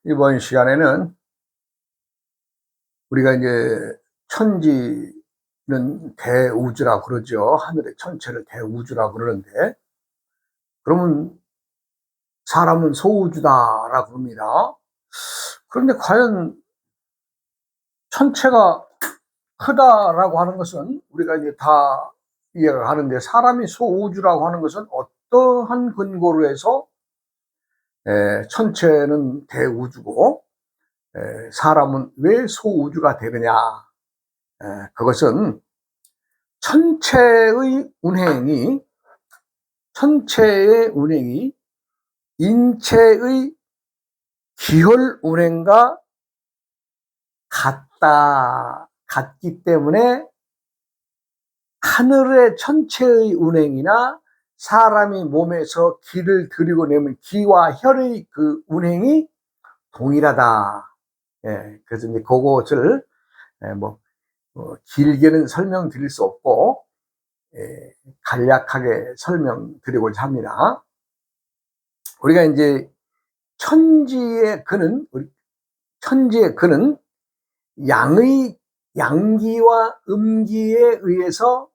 이번 시간에는 우리가 이제 천지는 대우주라고 그러죠. 하늘의 천체를 대우주라고 그러는데, 그러면 사람은 소우주다라고 그럽니다. 그런데 과연 천체가 크다라고 하는 것은 우리가 이제 다 이해가 가는데, 사람이 소우주라고 하는 것은 어떠한 근거로 해서 천체는 대우주고 사람은 왜 소우주가 되느냐? 그것은 천체의 운행이 천체의 운행이 인체의 기혈 운행과 같기 때문에 하늘의 천체의 운행이나 사람이 몸에서 기를 들이고 내면 기와 혈의 그 운행이 동일하다. 그래서 이제 그것을 길게는 설명드릴 수 없고 간략하게 설명드리고자 합니다. 우리가 이제 천지의 근은 양기와 음기에 의해서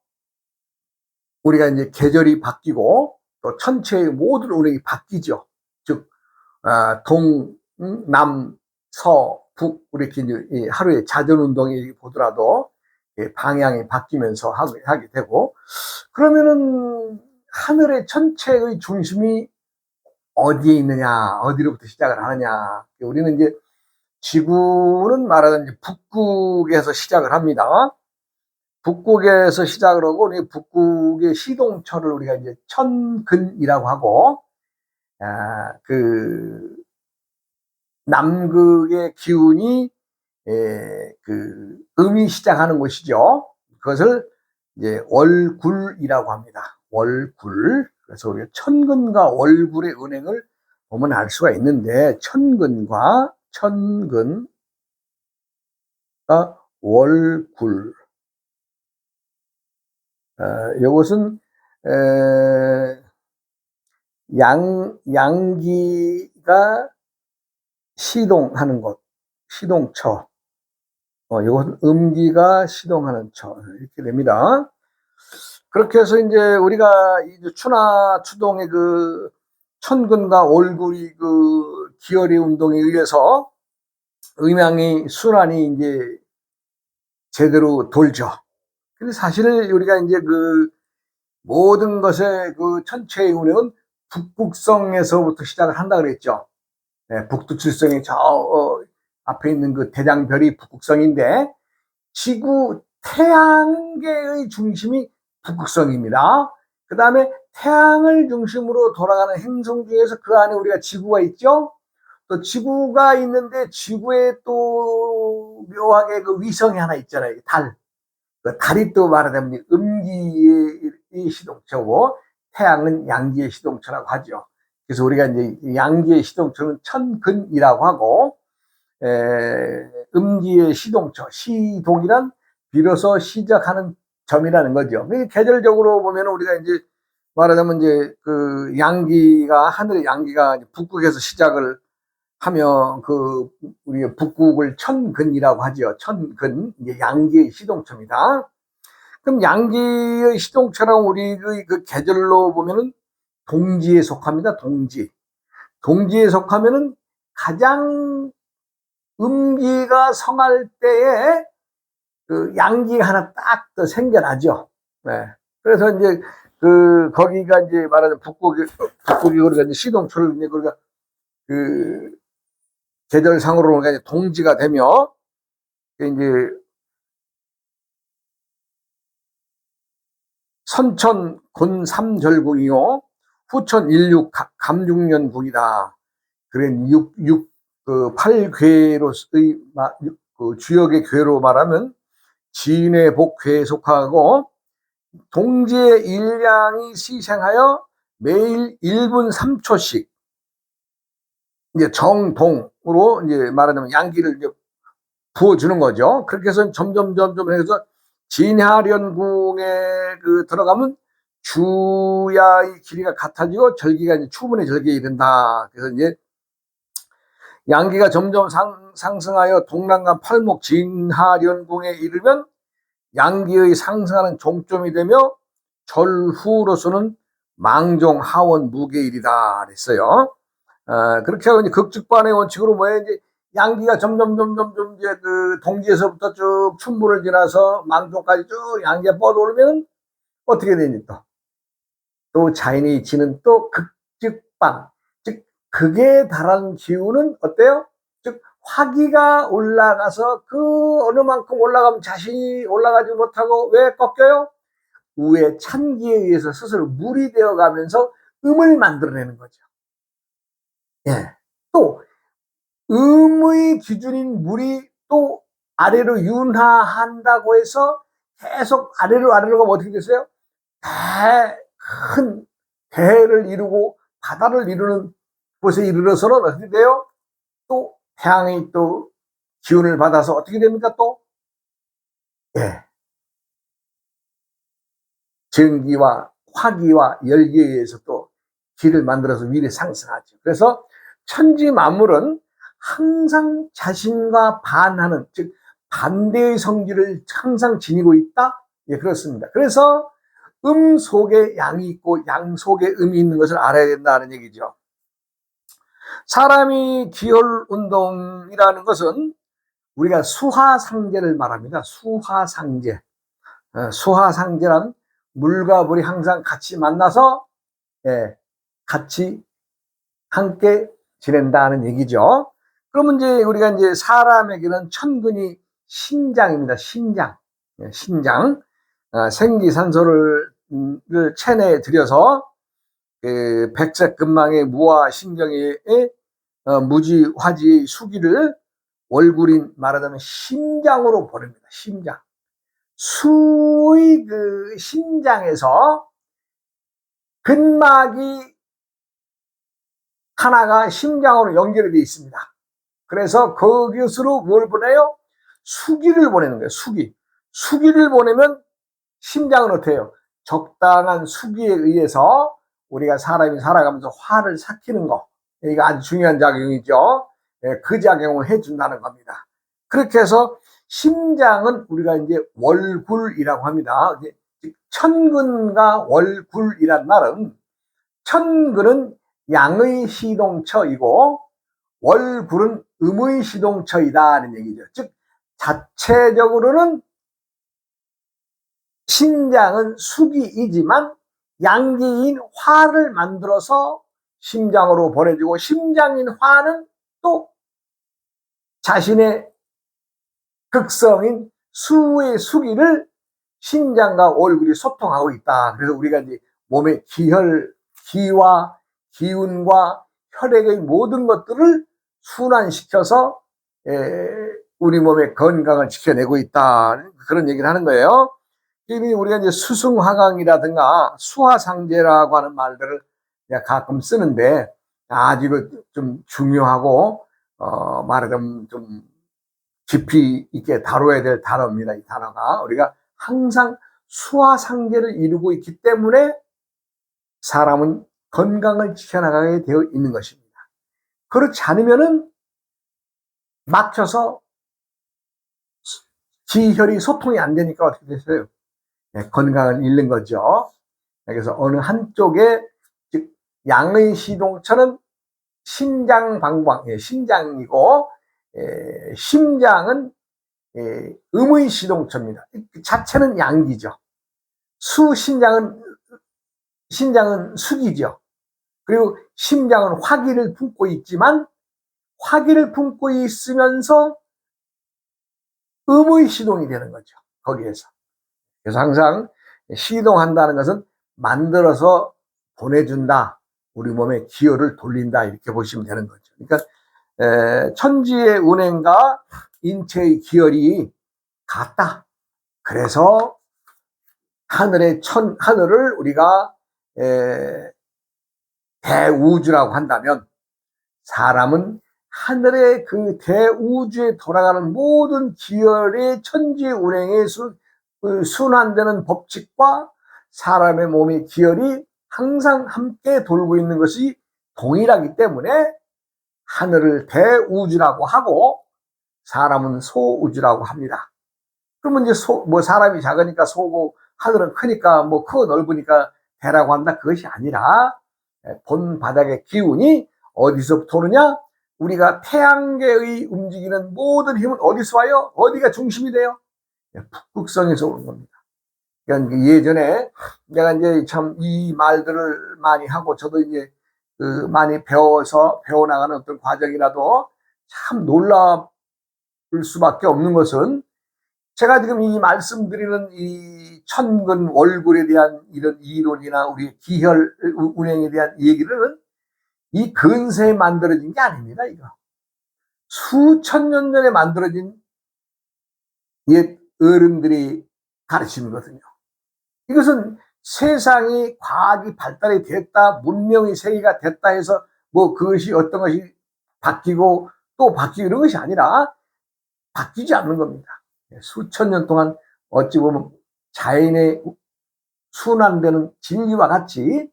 우리가 이제 계절이 바뀌고 또 천체의 모든 운행이 바뀌죠. 즉 동, 남, 서, 북 이렇게 이제 하루의 자전 운동이 보더라도 방향이 바뀌면서 하게 되고, 그러면은 하늘의 천체의 중심이 어디에 있느냐, 어디로부터 시작을 하느냐. 우리는 이제 지구는 말하자면 이제 북극에서 시작을 합니다. 북극에서 시작을 하고, 우리 북극의 시동철을 우리가 이제 천근이라고 하고, 그 남극의 기운이 음이 시작하는 곳이죠. 그것을 이제 월굴이라고 합니다. 월굴. 그래서 우리가 천근과 월굴의 은행을 보면 알 수가 있는데, 천근과 월굴. 이것은 양기가 시동하는 곳, 시동처. 이것은 음기가 시동하는 처. 이렇게 됩니다. 그렇게 해서 이제 우리가 이제 추나 추동의 그 천근과 월굴이 그 기혈의 운동에 의해서 음양이 순환이 이제 제대로 돌죠. 근데 사실 우리가 이제 그 모든 것의 그 천체의 운행은 북극성에서부터 시작을 한다 그랬죠. 북두칠성이 저 앞에 있는 그 대장별이 북극성인데, 지구 태양계의 중심이 북극성입니다. 그 다음에 태양을 중심으로 돌아가는 행성 중에서 그 안에 우리가 지구가 있죠. 또 지구가 있는데 지구에 또 묘하게 그 위성이 하나 있잖아요. 달. 그 달이 또 말하자면 음기의 시동처고 태양은 양기의 시동처라고 하죠. 그래서 우리가 이제 양기의 시동처는 천근이라고 하고, 음기의 시동처, 시동이란 비로소 시작하는 점이라는 거죠. 계절적으로 보면 우리가 이제 말하자면 이제 그 양기가, 하늘의 양기가 북극에서 시작을 하면 그 우리 북극을 천근이라고 하죠. 천근, 이제 양기의 시동처입니다. 그럼 양기의 시동처랑 우리의 그 계절로 보면은 동지에 속합니다. 동지에 속하면은 가장 음기가 성할 때에 그 양기가 하나 딱 생겨나죠. 네. 그래서 이제 그 거기가 이제 말하자면 북극이 우리가 이제 시동초를 이제 우리가 그 계절상으로 우리가 이제 동지가 되며, 이제 선천 곤삼절국이요 후천 일육 감중년국이다. 그래 그 8괴로의 그 주역의 괴로 말하면 진의 복괴에 속하고, 동지의 일량이 시생하여 매일 1분 3초씩 이제 정동으로 이제 말하자면 양기를 이제 부어주는 거죠. 그렇게 해서 점점 해서 진하련궁에 그 들어가면 주야의 길이가 같아지고 절기가 이제 추분의 절기에 이른다. 그래서 이제 양기가 점점 상승하여 동남간 팔목 진하련궁에 이르면 양기의 상승하는 종점이 되며 절후로서는 망종 하원 무게일이다 그랬어요. 그렇게 하고 이제 극직반의 원칙으로 뭐예요? 이제 양기가 점점 이제 그 동지에서부터 쭉 춘부를 지나서 망종까지 쭉 양기가 뻗어오르면 어떻게 되니 또 자연이 지는 또 극직반, 즉 극에 달하는 기운은 어때요? 즉 화기가 올라가서 그 어느 만큼 올라가면 자신이 올라가지 못하고 왜 꺾여요? 위에 찬기에 의해서 스스로 물이 되어 가면서 음을 만들어내는 거죠. 예. 또 음의 기준인 물이 또 아래로 윤하한다고 해서 계속 아래로 가면 어떻게 됐어요? 큰 대해를 이루고 바다를 이루는 곳에 이르러서는 어떻게 돼요? 또 태양이 또 기운을 받아서 어떻게 됩니까? 또 예. 전기와 화기와 열기에 의해서 또 길을 만들어서 위로 상승하죠. 그래서 천지 만물은 항상 자신과 반하는, 즉 반대의 성질을 항상 지니고 있다. 예, 그렇습니다. 그래서 음 속에 양이 있고 양 속에 음이 있는 것을 알아야 된다는 얘기죠. 사람이 기혈 운동이라는 것은 우리가 수화상제를 말합니다. 수화상제. 수화상제란 물과 물이 항상 같이 만나서 같이 함께 지낸다는 얘기죠. 그러면 이제 우리가 이제 사람에게는 천근이 신장입니다. 신장. 신장. 생기산소를 체내에 들여서 그 백색근망의 무화 신경의 무지 화지 수기를 월굴인 말하자면 심장으로 보냅니다. 심장. 수의 그 심장에서 근막이 하나가 심장으로 연결이 되어 있습니다. 그래서 거기서로 뭘 보내요? 수기를 보내는 거예요. 수기. 수기를 보내면 심장은 어떻게 해요? 적당한 수기에 의해서 우리가 사람이 살아가면서 화를 삭히는 거. 이거 아주 중요한 작용이죠. 그 작용을 해준다는 겁니다. 그렇게 해서 심장은 우리가 이제 월굴이라고 합니다. 천근과 월굴이란 말은 천근은 양의 시동처이고 월굴은 음의 시동처이다는 얘기죠. 즉 자체적으로는 심장은 수기이지만 양기인 화를 만들어서 심장으로 보내주고 심장인 화는 또 자신의 극성인 수의 수기를 심장과 월굴이 소통하고 있다. 그래서 우리가 이제 몸의 기혈, 기와 기운과 혈액의 모든 것들을 순환시켜서 우리 몸의 건강을 지켜내고 있다. 그런 얘기를 하는 거예요. 이미 우리가 이제 수승화강이라든가 수화상제라고 하는 말들을 가끔 쓰는데 아주 좀 중요하고 말하자면 좀 깊이 있게 다뤄야 될 단어입니다. 이 단어가 우리가 항상 수화상제를 이루고 있기 때문에 사람은 건강을 지켜나가게 되어 있는 것입니다. 그렇지 않으면은 막혀서 기혈이 소통이 안 되니까 어떻게 됐어요? 건강을 잃는 거죠. 그래서 어느 한쪽에 즉 양의 시동처는 심장방광, 심장이고 심장은 음의 시동처입니다. 자체는 양기죠. 심장은 수기죠. 그리고 심장은 화기를 품고 있지만 화기를 품고 있으면서 음의 시동이 되는 거죠. 거기에서. 그래서 항상 시동한다는 것은 만들어서 보내준다. 우리 몸에 기혈을 돌린다. 이렇게 보시면 되는 거죠. 그러니까 천지의 운행과 인체의 기혈이 같다. 그래서 하늘을 우리가 대우주라고 한다면 사람은 하늘의 그 대우주에 돌아가는 모든 기혈의 천지 운행의 순환되는 법칙과 사람의 몸의 기혈이 항상 함께 돌고 있는 것이 동일하기 때문에 하늘을 대우주라고 하고 사람은 소우주라고 합니다. 그러면 이제 사람이 작으니까 소고 하늘은 크니까 크고 넓으니까 대라고 한다. 그것이 아니라 본 바닥의 기운이 어디서부터 오느냐? 우리가 태양계의 움직이는 모든 힘은 어디서 와요? 어디가 중심이 돼요? 북극성에서 오는 겁니다. 그러니까 예전에 내가 이제 참 이 말들을 많이 하고 저도 이제 많이 배워나가는 어떤 과정이라도 참 놀라울 수밖에 없는 것은 제가 지금 이 말씀드리는 이 천근 월굴에 대한 이런 이론이나 우리 기혈 운행에 대한 얘기는 이 근세에 만들어진 게 아닙니다. 이거 수천 년 전에 만들어진 옛 어른들이 가르치는 거거든요. 이것은 세상이 과학이 발달이 됐다, 문명의 세계가 됐다 해서 그것이 어떤 것이 바뀌고 또 바뀌고 이런 것이 아니라 바뀌지 않는 겁니다. 수천 년 동안 어찌 보면 자연의 순환되는 진리와 같이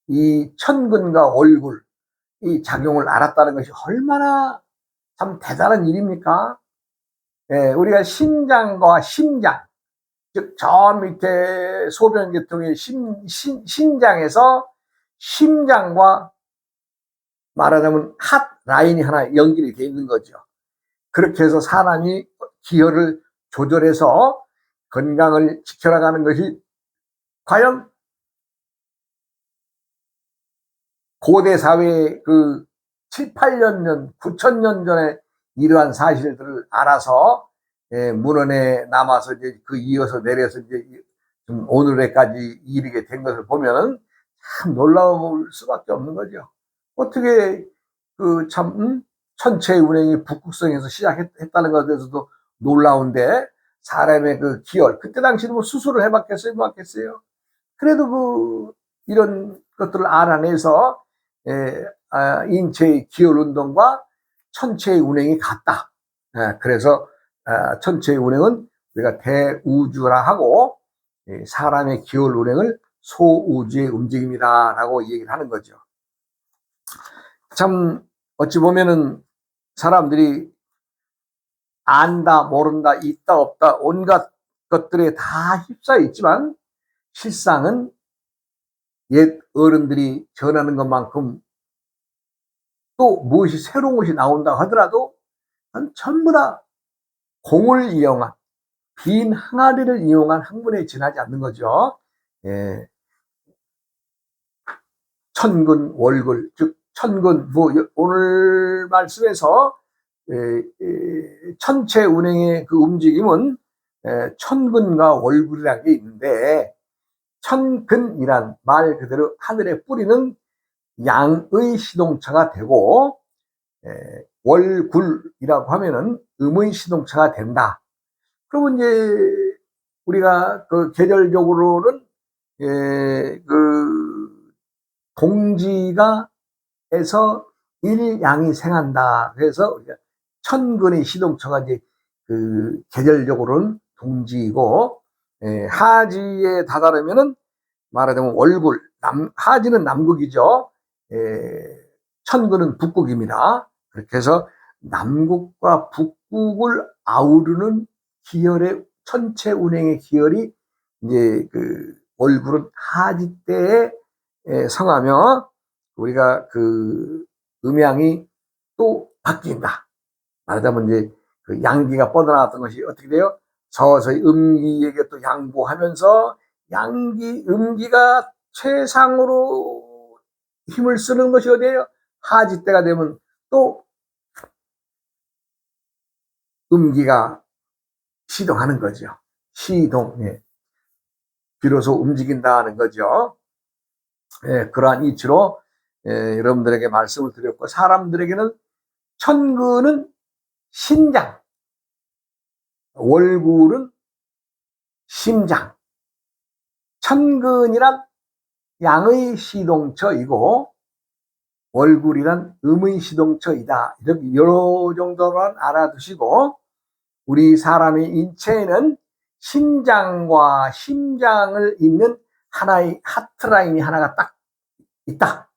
이 천근과 월굴 이 작용을 알았다는 것이 얼마나 참 대단한 일입니까? 우리가 신장과 심장, 즉 저 밑에 소변계통의 신장에서 심장과 말하자면 핫 라인이 하나 연결이 되어 있는 거죠. 그렇게 해서 사람이 기혈을 조절해서 건강을 지켜나가는 것이 과연 고대 사회의 7, 8년 전, 9천 년 전에 이러한 사실들을 알아서 문헌에 남아서 이제 이어서 내려서 이제 좀 오늘에까지 이르게 된 것을 보면 참 놀라울 수밖에 없는 거죠. 어떻게 천체의 운행이 북극성에서 시작했다는 것에 대해서도 놀라운데 사람의 기혈 그때 당시는 수술을 해봤겠어요, 해봤겠어요. 그래도 이런 것들을 알아내서 인체의 기혈 운동과 천체의 운행이 같다. 그래서 천체의 운행은 우리가 대우주라 하고 사람의 기혈 운행을 소우주의 움직임이다라고 얘기를 하는 거죠. 참 어찌 보면은 사람들이 안다 모른다 있다 없다 온갖 것들에 다 휩싸여 있지만 실상은 옛 어른들이 전하는 것만큼 또 무엇이 새로운 것이 나온다 하더라도 전부 다 공을 이용한 빈 항아리를 이용한 학문에 지나지 않는 거죠. 천근 월굴 즉 천근 오늘 말씀에서 천체 운행의 움직임은 천근과 월굴이라는 게 있는데 천근이란 말 그대로 하늘에 뿌리는 양의 시동차가 되고 월굴이라고 하면은 음의 시동차가 된다. 그러면 이제 우리가 계절적으로는 동지가 해서 일양이 생한다. 그래서 천근의 시동차가 이제 계절적으로는 동지이고 하지에 다다르면은 말하자면 월굴 하지는 남극이죠. 천근은 북극입니다. 그렇게 해서 남극과 북극을 아우르는 기혈의 천체 운행의 기혈이 이제 월굴은 하지 때에 성하며 우리가 음양이 또 바뀐다. 말하자면 이제 양기가 뻗어나왔던 것이 어떻게 돼요? 서서히 음기에게 또 양보하면서 음기가 최상으로 힘을 쓰는 것이 어디예요? 하지 때가 되면 또 음기가 시동하는 거죠. 시동, 비로소 움직인다는 거죠. 그러한 이치로 여러분들에게 말씀을 드렸고 사람들에게는 천근은 신장, 월굴은 심장, 천근이란 양의 시동처이고 월굴이란 음의 시동처이다. 이렇게 여러 정도만 알아두시고 우리 사람의 인체에는 신장과 심장을 잇는 하나의 하트라인이 하나가 딱 있다.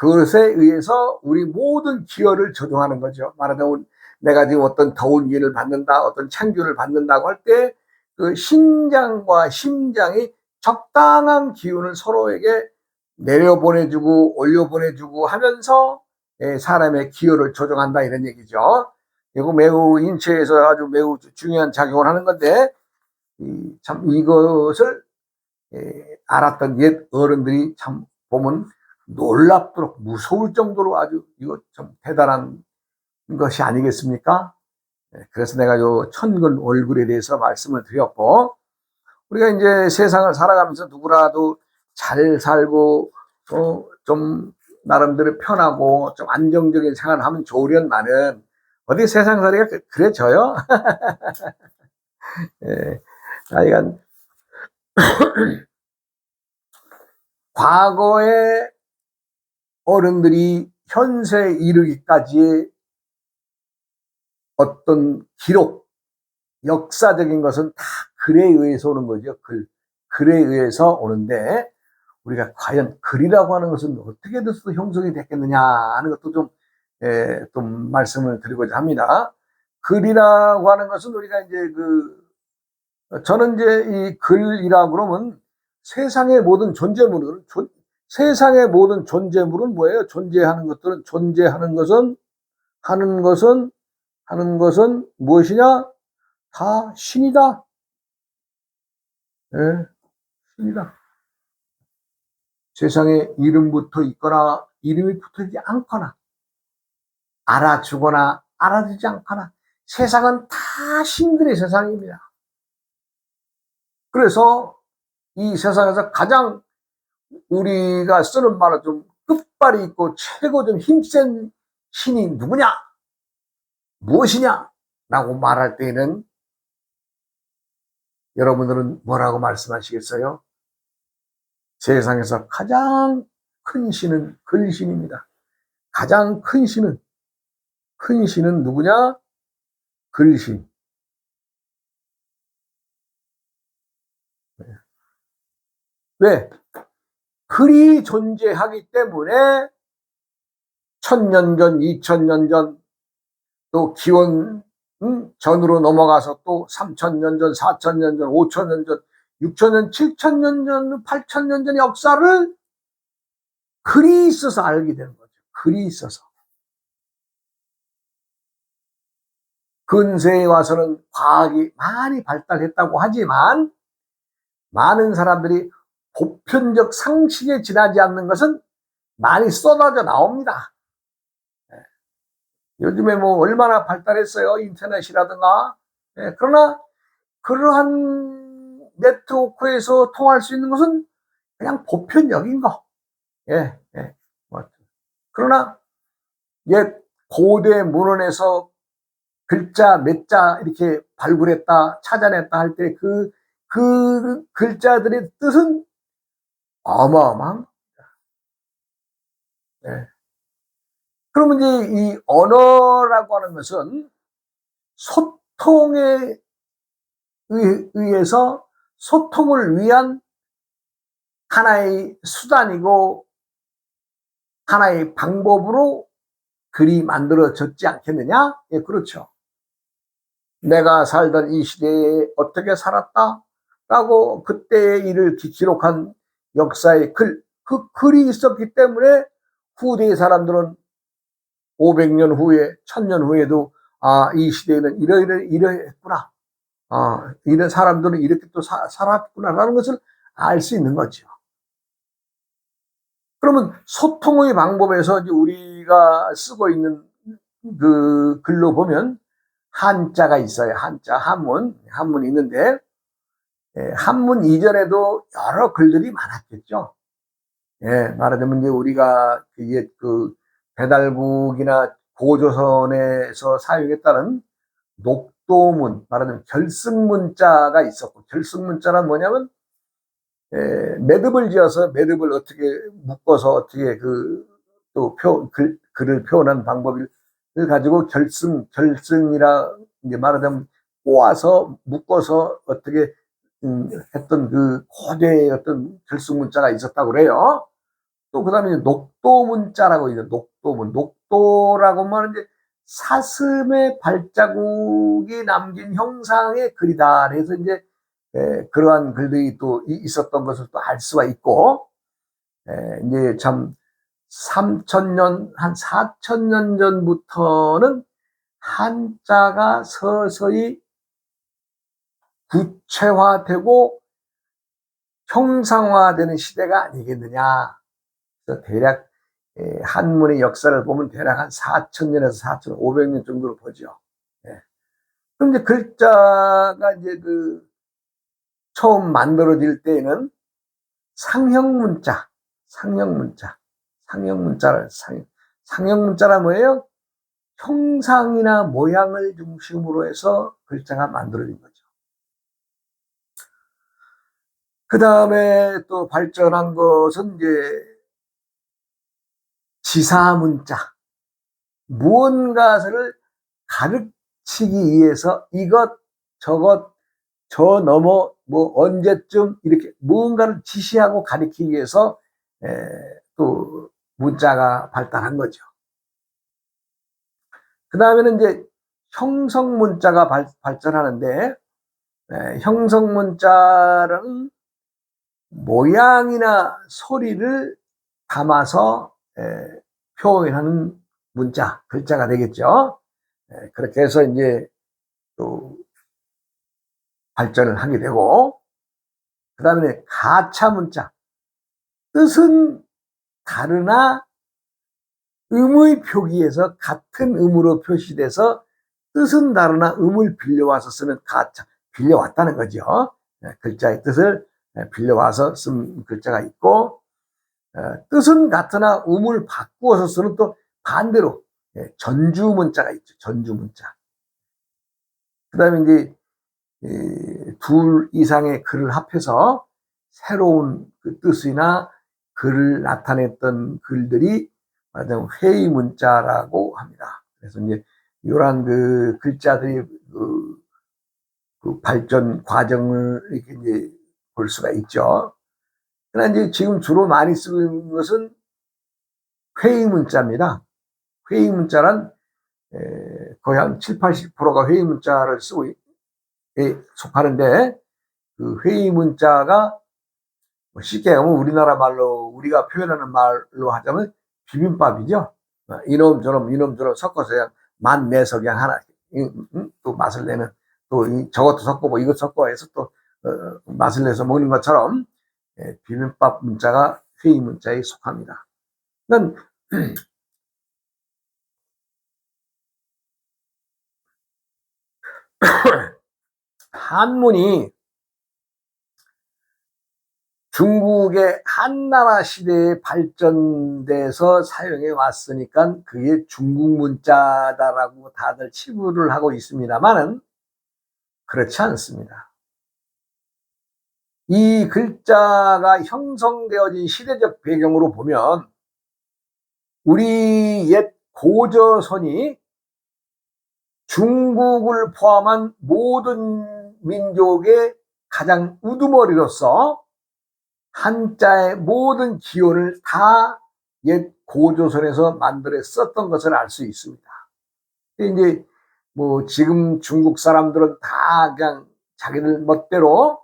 그것에 의해서 우리 모든 기여를 조종하는 거죠. 말하자면 내가 지금 어떤 더운 위를 받는다, 어떤 창조를 받는다고 할 때 그 신장과 심장이 적당한 기운을 서로에게 내려보내주고 올려보내주고 하면서 사람의 기여를 조종한다 이런 얘기죠. 이거 매우 인체에서 아주 매우 중요한 작용을 하는 건데 참 이것을 알았던 옛 어른들이 참 보면 놀랍도록 무서울 정도로 아주 이거 좀 대단한 것이 아니겠습니까? 그래서 내가 요 천근 월굴에 대해서 말씀을 드렸고, 우리가 이제 세상을 살아가면서 누구라도 잘 살고 좀 나름대로 편하고 좀 안정적인 생활을 하면 좋으련만은 어디 세상 살이가 그래져요? 예, 하여간 과거의 어른들이 현세에 이르기까지의 어떤 기록, 역사적인 것은 다 글에 의해서 오는 거죠. 글에 의해서 오는데 우리가 과연 글이라고 하는 것은 어떻게 돼서 형성이 됐겠느냐 하는 것도 좀 말씀을 드리고자 합니다. 글이라고 하는 것은 우리가 이제 저는 이제 이 글이라고 그러면 세상의 모든 존재물은 세상의 모든 존재물은 뭐예요? 존재하는 것들은 하는 것은 무엇이냐? 다 신이다. 예, 신이다. 세상에 이름 붙어 있거나 이름이 붙어 있지 않거나 알아주거나 알아주지 않거나 세상은 다 신들의 세상입니다. 그래서 이 세상에서 가장 우리가 쓰는 말은 좀 끝발이 있고 최고 좀 힘센 신이 누구냐? 무엇이냐? 라고 말할 때에는 여러분들은 뭐라고 말씀하시겠어요? 세상에서 가장 큰 신은 글신입니다. 가장 큰 신은 누구냐? 글신. 왜? 글이 존재하기 때문에 1000년 전, 2000년 전, 또 기원 전으로 넘어가서 또 3000년 전, 4000년 전, 5000년 전, 6000년, 7000년 전, 8000년 전 역사를 글이 있어서 알게 되는 거죠. 글이 있어서. 근세에 와서는 과학이 많이 발달했다고 하지만 많은 사람들이 보편적 상식에 지나지 않는 것은 많이 쏟아져 나옵니다. 요즘에 뭐 얼마나 발달했어요. 인터넷이라든가. 그러나 그러한 네트워크에서 통할 수 있는 것은 그냥 보편적인 거. 그러나 옛 고대 문헌에서 글자 몇 자 이렇게 발굴했다, 찾아냈다 할 때 그 글자들의 뜻은 어마어마한. 그러면 이제 이 언어라고 하는 것은 소통에 의해서 소통을 위한 하나의 수단이고 하나의 방법으로 글이 만들어졌지 않겠느냐? 예, 그렇죠. 내가 살던 이 시대에 어떻게 살았다라고 그때의 일을 기록한 역사의 글, 그 글이 있었기 때문에 후대의 사람들은 500년 후에, 1000년 후에도 이 시대에는 이러했구나. 이런 사람들은 이렇게 또 살았구나라는 것을 알 수 있는 거죠. 그러면 소통의 방법에서 이제 우리가 쓰고 있는 그 글로 보면 한자가 있어요. 한자, 한문이 있는데, 한문 이전에도 여러 글들이 많았겠죠. 말하자면 이제 우리가 그 배달국이나 고조선에서 사용했다는 녹도문, 말하자면 결승문자가 있었고, 결승문자란 뭐냐면 매듭을 지어서 매듭을 어떻게 묶어서 어떻게 글을 표현한 방법을 가지고 결승이라 이제 말하자면 꼬아서 묶어서 어떻게 했던 그 고대의 어떤 결승문자가 있었다고 그래요. 또 그다음에 녹도문자라고 있어요. 녹도문. 녹도라고 하면 이제 사슴의 발자국이 남긴 형상의 글이다. 그래서 이제 그러한 글들이 또 있었던 것을 또 알 수가 있고, 이제 참 3,000년, 한 4,000년 전부터는 한자가 서서히 구체화되고 형상화되는 시대가 아니겠느냐. 그래서 대략 한문의 역사를 보면 대략 한 4,000년에서 4,500년 정도로 보죠. 그럼 이제 글자가 이제 처음 만들어질 때에는 상형문자란 뭐예요? 형상이나 모양을 중심으로 해서 글자가 만들어진 거죠. 그 다음에 또 발전한 것은 이제 지사문자. 무언가를 가르치기 위해서 이것, 저것, 저 넘어, 뭐 언제쯤 이렇게 무언가를 지시하고 가르치기 위해서 또 문자가 발달한 거죠. 그 다음에는 이제 형성문자가 발전하는데, 형성문자는 모양이나 소리를 담아서 표현하는 문자, 글자가 되겠죠. 그렇게 해서 이제 또 발전을 하게 되고, 그 다음에 가차문자. 뜻은 다르나 음의 표기에서 같은 음으로 표시돼서 뜻은 다르나 음을 빌려와서 쓰는 가차. 빌려왔다는 거죠. 글자의 뜻을 빌려와서 쓴 글자가 있고, 뜻은 같으나 음을 바꾸어서 쓰는 또 반대로 전주문자가 있죠. 전주문자. 그 다음에 이제 둘 이상의 글을 합해서 새로운 그 뜻이나 글을 나타냈던 글들이 말하자면 회의문자라고 합니다. 그래서 이제 이러한 그 글자들이 그 발전 과정을 이렇게 이제 볼 수가 있죠. 그러나 이제 지금 주로 많이 쓰는 것은 회의문자입니다. 회의문자란 거의 한 7, 80%가 회의문자를 쓰고 속하는데, 그 회의문자가 쉽게 하면 우리나라 말로 우리가 표현하는 말로 하자면 비빔밥이죠. 이놈 저놈 섞어서 그냥 맛 내서 그냥 하나 또 맛을 내는, 또 저것도 섞고 이것 섞어 해서 또 맛을 내서 먹는 것처럼 비빔밥 문자가 회의 문자에 속합니다. 그러니까 한문이 중국의 한나라 시대에 발전돼서 사용해 왔으니까 그게 중국 문자다라고 다들 치부를 하고 있습니다만은 그렇지 않습니다. 이 글자가 형성되어진 시대적 배경으로 보면 우리 옛 고조선이 중국을 포함한 모든 민족의 가장 우두머리로서 한자의 모든 기호를 다 옛 고조선에서 만들어 썼던 것을 알 수 있습니다. 이제 뭐 지금 중국 사람들은 다 그냥 자기들 멋대로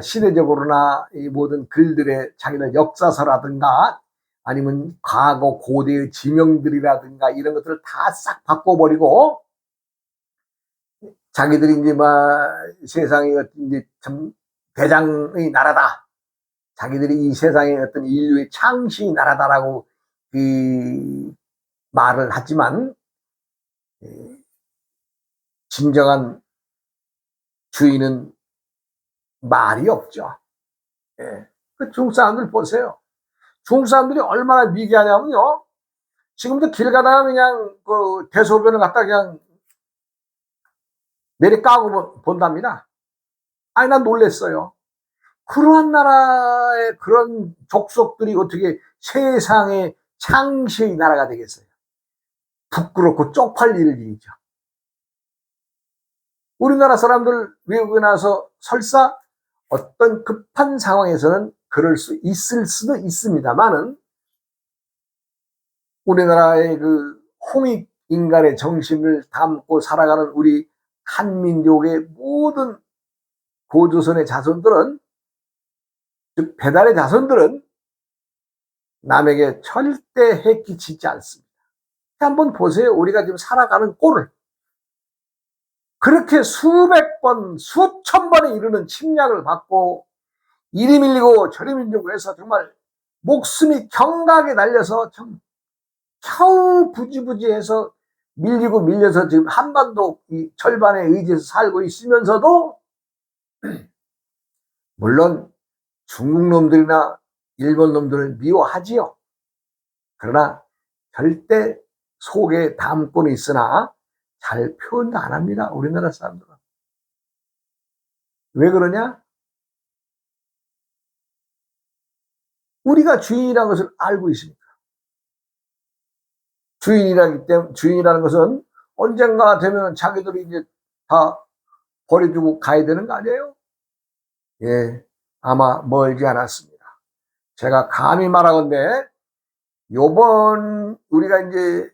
시대적으로나 이 모든 글들의 자기들 역사서라든가 아니면 과거 고대의 지명들이라든가 이런 것들을 다 싹 바꿔버리고 자기들이 이제 막 세상에 이제 참 대장의 나라다. 자기들이 이 세상에 어떤 인류의 창시의 나라다라고 그 말을 하지만 진정한 주인은 말이 없죠. 그 중국 사람들 보세요. 중국 사람들이 얼마나 미개하냐면요. 지금도 길 가다가 그냥 그 대소변을 갖다 그냥 내리 까고 본답니다. 아니, 난 놀랬어요. 그러한 나라의 그런 족속들이 어떻게 세상의 창시의 나라가 되겠어요? 부끄럽고 쪽팔릴 일이죠. 우리나라 사람들 외국에 나서 설사 어떤 급한 상황에서는 그럴 수 있을 수도 있습니다만은 우리나라의 그 홍익 인간의 정신을 담고 살아가는 우리 한민족의 모든 고조선의 자손들은, 즉 배달의 자손들은 남에게 절대 해끼치지 않습니다. 한번 보세요. 우리가 지금 살아가는 꼴을. 그렇게 수백 번, 수천 번에 이르는 침략을 받고 이리 밀리고 저리 밀리고 해서 정말 목숨이 경각에 달려서 겨우 부지부지해서 밀리고 밀려서 지금 한반도 이 절반에 의지해서 살고 있으면서도 물론 중국 놈들이나 일본 놈들을 미워하지요. 그러나 절대 속에 담고는 있으나 잘 표현도 안 합니다. 우리나라 사람들은. 왜 그러냐? 우리가 주인이라는 것을 알고 있으니까. 주인이라는 것은 언젠가 되면 자기들이 이제 다 버려두고 가야 되는 거 아니에요? 예, 아마 멀지 않았습니다. 제가 감히 말하건대 요번 우리가 이제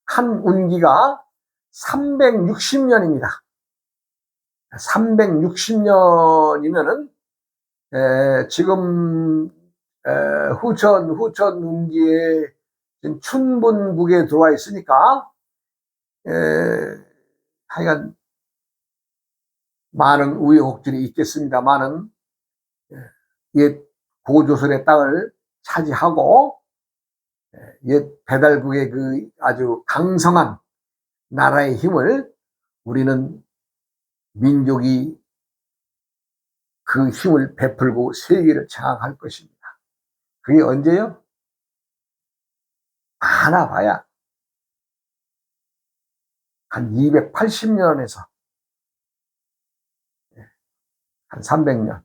한 운기가 360년입니다. 360년이면은 지금 후천 운기에 춘분국에 들어와 있으니까 하여간 많은 우여곡절이 있겠습니다만은 옛 고조선의 땅을 차지하고 옛 배달국의 그 아주 강성한 나라의 힘을 우리는 민족이 그 힘을 베풀고 세계를 장악할 것입니다. 그게 언제요? 하나 봐야 한 280년에서 한 300년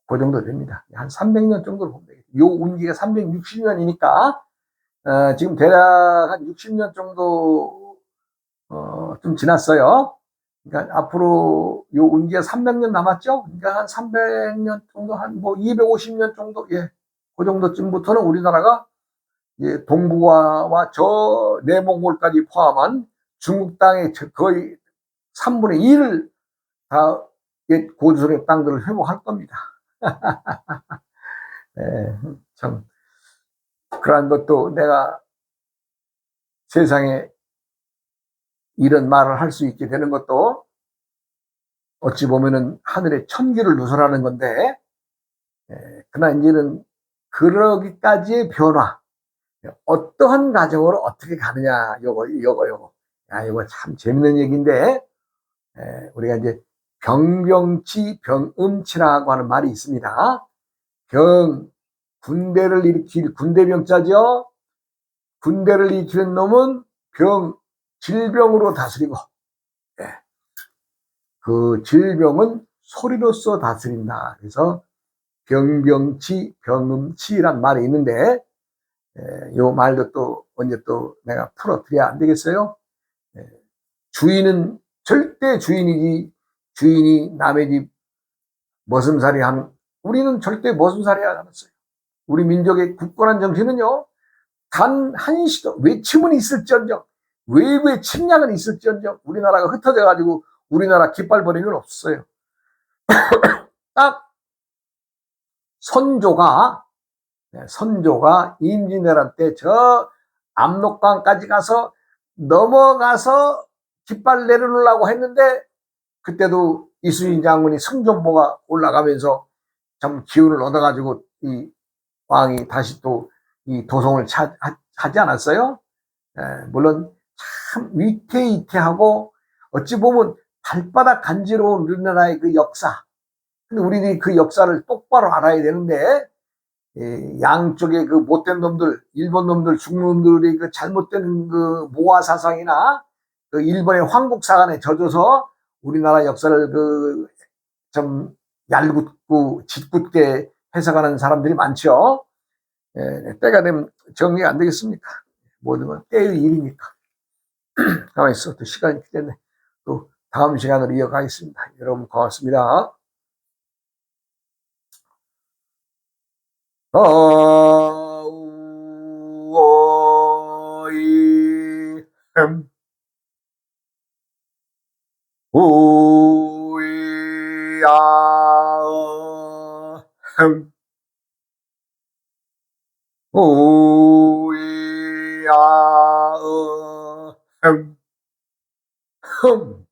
그 정도 됩니다. 한 300년 정도로 보면 되겠죠. 요 운기가 360년이니까 지금 대략 한 60년 정도 좀 지났어요. 그러니까 앞으로 요 운기가 300년 남았죠. 그러니까 한 300년 정도, 한 뭐 250년 정도, 예, 그 정도쯤부터는 우리나라가 예, 동북아와 저 내몽골까지 포함한 중국 땅의 거의 3분의 1을 다 옛 고조선의 땅들을 회복할 겁니다. 예, 참 그러한 것도 내가 세상에 이런 말을 할 수 있게 되는 것도 어찌 보면은 하늘의 천기를 누설하는 건데, 그러나 이제는 그러기까지의 변화, 어떠한 가정으로 어떻게 가느냐, 요거. 야, 이거 참 재밌는 얘기인데, 우리가 이제 병병치, 병음치라고 하는 말이 있습니다. 군대를 일으킬 군대병자죠. 군대를 일으키는 놈은 질병으로 다스리고, 그 질병은 소리로써 다스린다. 그래서 병병치, 병음치란 말이 있는데, 요 말도 또 언제 또 내가 풀어드려야 안 되겠어요? 주인은 절대 주인이지, 주인이 남의 집 머슴살이 하는, 우리는 절대 머슴살이 하지 않았어요. 우리 민족의 굳건한 정신은요, 단 한시도 외침은 있을지언정, 외부의 침략은 있을지언정, 우리나라가 흩어져가지고 우리나라 깃발 버린 건 없어요. 딱 선조가 임진왜란 때 저 압록강까지 가서 넘어가서 깃발 내려놓으려고 했는데, 그때도 이순신 장군이 승전보가 올라가면서 참 기운을 얻어가지고 이 왕이 다시 또 이 도성을 하지 않았어요? 물론 참 위태위태하고 어찌 보면 발바닥 간지러운 우리나라의 그 역사. 근데 우리들이 그 역사를 똑바로 알아야 되는데, 양쪽의 그 못된 놈들, 일본 놈들, 중국 놈들이 그 잘못된 그 모화 사상이나 그 일본의 황국사관에 젖어서 우리나라 역사를 그 좀 얄궂고 짓궂게 해석하는 사람들이 많죠. 때가 되면 정리가 안 되겠습니까? 모든 건 때의 일이니까. 가만히 있어. 또 시간이 됐네. 또 다음 시간으로 이어가겠습니다. 여러분 고맙습니다. 어이 우이아어 우이아어 흠